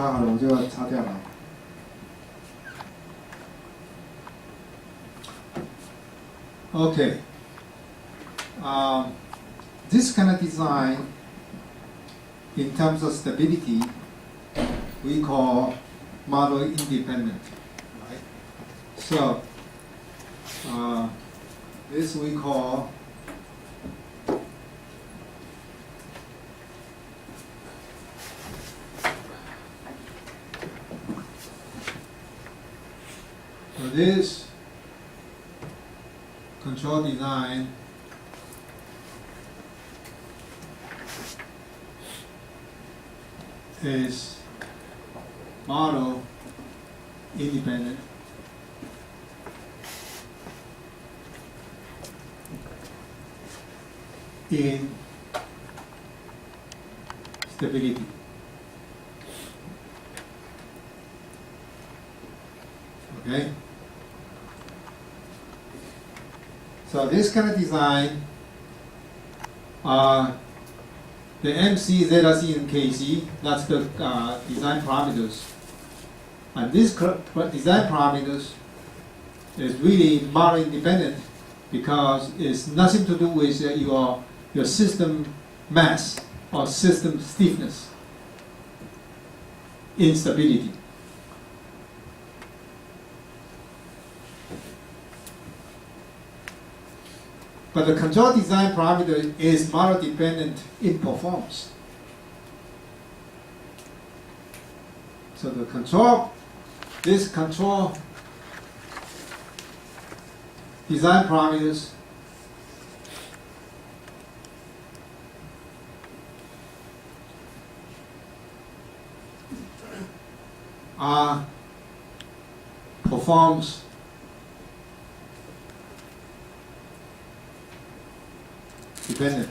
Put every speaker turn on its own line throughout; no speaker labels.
插好了，我就要擦掉了。Okay. This kind of design, in terms of stability, we call model independent, right? So this we call this control design is model independent. In stability. Okay? So this kind of design, the MC, ZC, and KC, that's the design parameters. And this design parameters is really model independent because it's nothing to do with your system mass or system stiffness, instability. But the control design parameter is model dependent in performance. So this control design parameters are performance dependent.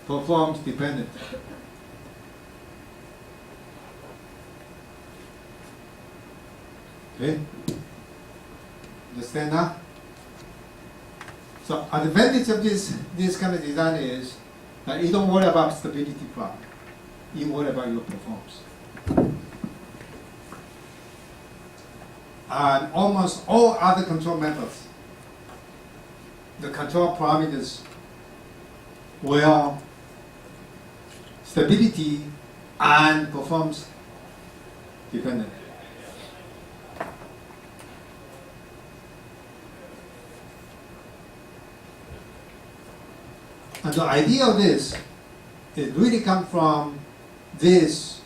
Performance dependent. Okay? Understand that? So advantage of this kind of design is that you don't worry about stability problem. You worry about your performance. And almost all other control methods, the control parameters will stability and performance dependent. And the idea of this, it really comes from this,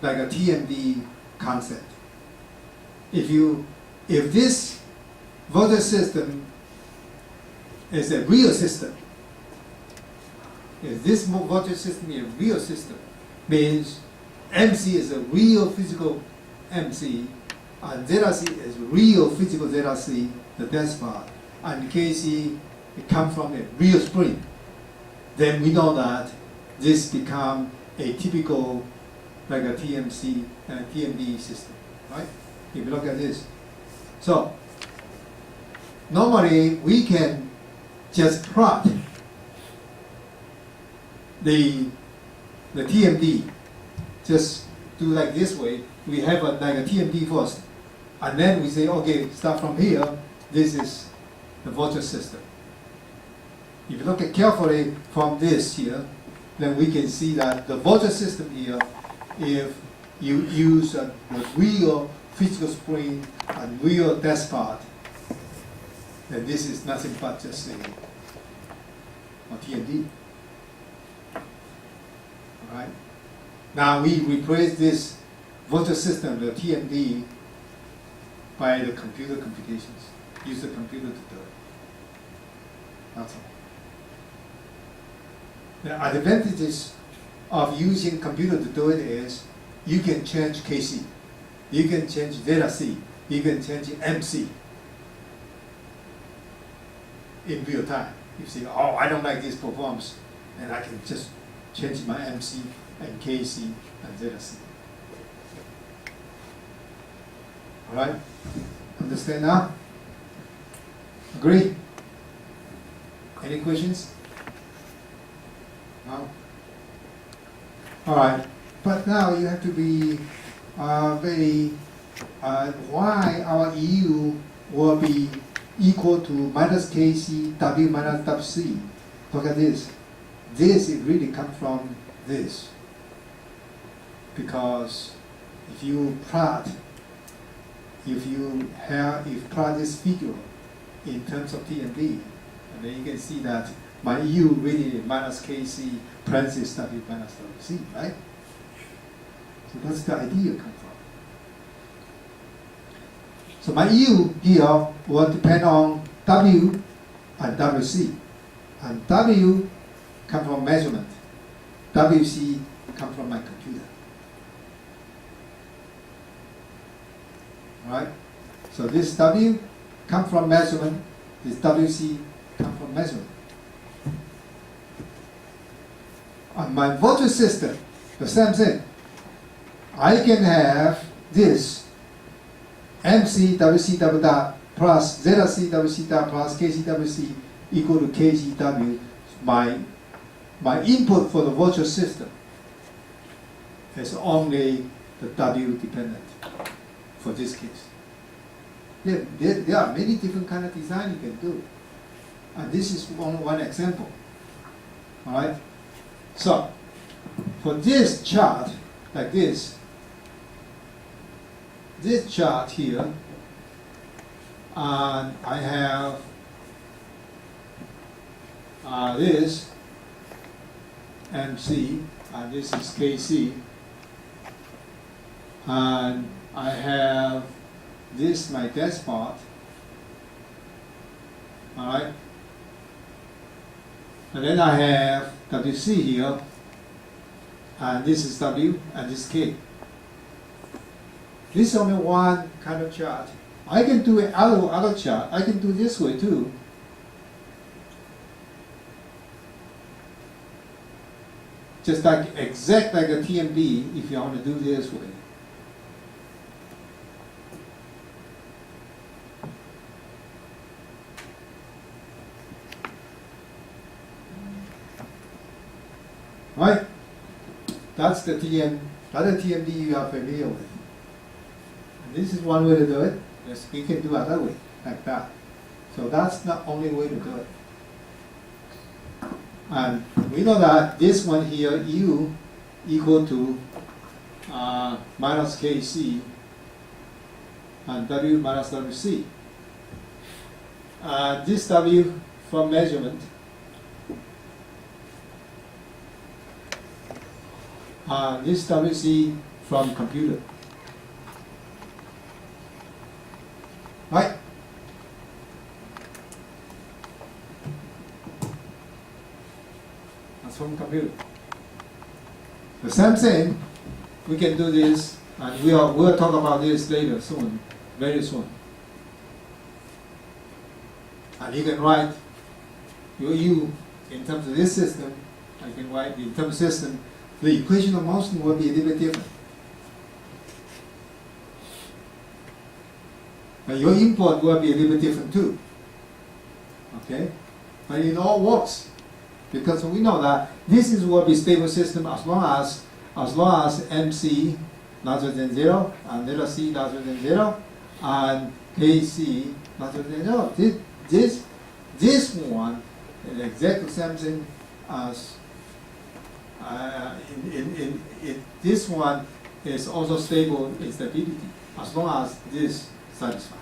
like a TMD concept. If this voltage system is a real system, if this voltage system is a real system, means MC is a real physical MC, and ZC is real physical ZC, the dense part, and KC it comes from a real spring, then we know that this becomes a typical, like a TMC and TMD system, right? If you look at this. So, normally we can just plot the TMD, just do like this way. We have like a TMD first, and then we say, okay, start from here, this is the voltage system. If you look at carefully from this here, then we can see that the voltage system here, if you use the real physical spring and real dense part, then this is nothing but just a TMD. All right. Now we replace this voltage system, the TMD, by the computer computations. Use the computer to do it. That's all. The advantages of using computer to do it is you can change KC, you can change ZC, you can change MC in real time. You say, oh, I don't like this performance, and I can just change my MC and KC and ZC. All right? Understand now? Agree? Any questions? No? All right. But now you have to be very, why our EU will be equal to minus Kc W minus WC. Look at this. This it really comes from this. Because if you plot, plot this figure in terms of TMD, and then you can see that my U really minus Kc parentheses W minus WC, right? So that's the idea come from. So my U here will depend on W and WC. And W come from measurement. WC come from my computer. Right? So this W come from measurement, this WC come from measurement. On my virtual system, the same thing. I can have this MC WC double dot plus ZC WC dot plus KC WC equal to KGW. My input for the virtual system is only the W dependent for this case. There are many different kind of design you can do. And this is one example. All right? So, for this chart, like this chart here, and I have this MC, and this is KC, and I have this my desk part, all right, and then I have WC here, and this is W, and this is K. This is only one kind of chart. I can do other chart. I can do this way too. Just like exact like a TMB if you want to do this way. Right? That's the other TMD you are familiar with. And this is one way to do it. Yes, we can do another way, like that. So that's the only way to do it. And we know that this one here, U, equal to minus Kc and W minus WC. This W from measurement, this WC from computer. Right? That's from computer. The same thing, we can do this, and we'll talk about this later, soon, very soon. And you can write your U in terms of this system, I can write in terms of system, the equation of motion will be a little bit different. But your input will be a little bit different too. Okay? But it all works. Because we know that this will be stable system as long as MC larger than 0 and delta C larger than 0 and KC larger than 0. This one is exactly the same thing as this one is also stable in stability as long as this satisfied.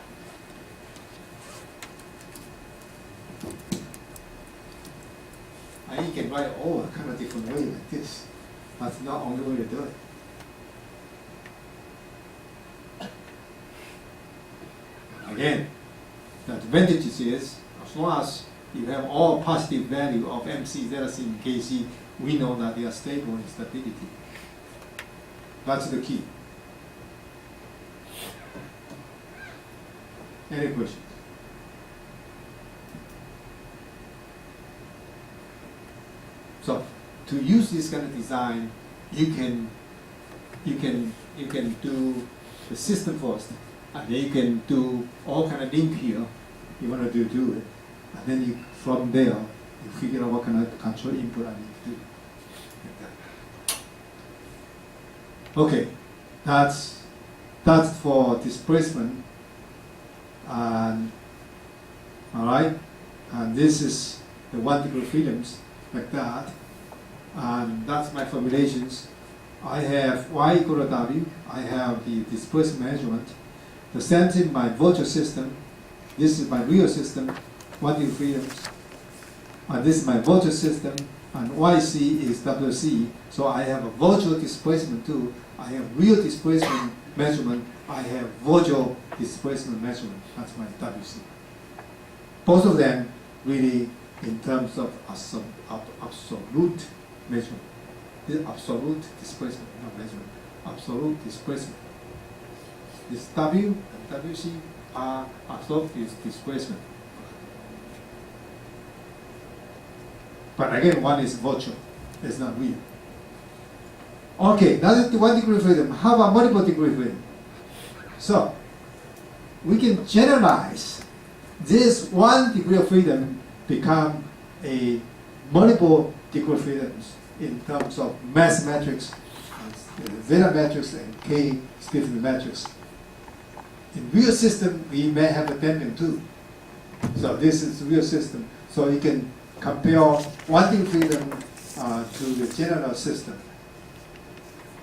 And you can write all a kind of different way like this. That's not the only way to do it. Again, the advantage is as long as you have all positive value of MC, ZC, and KC, we know that they are stable in stability. That's the key. Any questions? So to use this kind of design, you can do the system first, and then you can do all kind of link here, you want to do it. And then you, from there, you figure out what kind of control input I need to do. Like that. Okay, that's for displacement. And all right, and this is the 1 degree freedoms like that. And that's my formulations. I have y equal to w. I have the displacement measurement. The same thing my virtual system. This is my real system, 1 degree freedoms. And this is my virtual system. And yc is wc. So I have a virtual displacement too. I have real displacement measurement. I have virtual displacement measurement. That's my wc. Both of them really in terms of absolute measurement. This absolute displacement, not measurement. Absolute displacement. This W and WC are absolute displacement. But again, one is virtual. It's not real. Okay, that is the 1 degree freedom. How about multiple degree freedom? So, we can generalize this 1 degree of freedom become a multiple degree freedoms in terms of mass matrix, zeta matrix, and K stiffness matrix. In real system, we may have a damping too. So this is real system. So you can compare 1 degree freedom to the general system.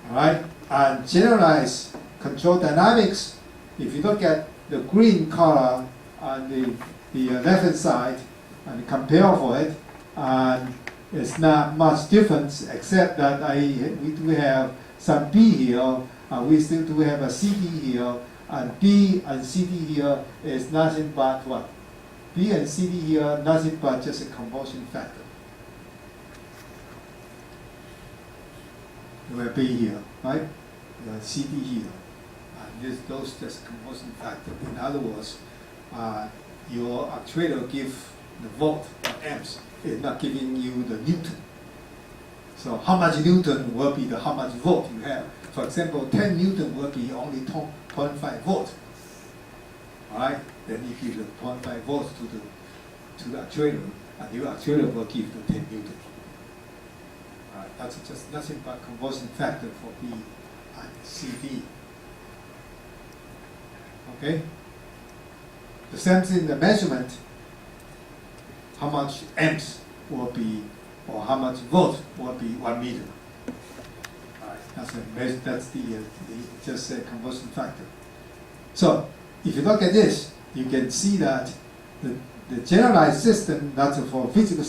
All right, and generalize control dynamics. If you look at the green color on the left-hand side and compare for it, and it's not much difference except that we do have some B here, we still do have a CD here, and B and CD here is nothing but what? B and CD here, nothing but just a conversion factor. You have B here, right? You have CD here. And those just conversion factor. In other words, your actuator give the volt or amps. It's not giving you the Newton. So how much Newton will be how much volt you have. For example, 10 Newton will be only 0.5 volt. All right? Then you give the 0.5 volts to the actuator, and your actuator will give the 10 Newton. All right? That's just nothing but conversion factor for B and CD. Okay? The same thing, the measurement, how much amps will be, or how much volt will be 1 meter. All right, that's the just a conversion factor. So if you look at this, you can see that the generalized system, that's for physical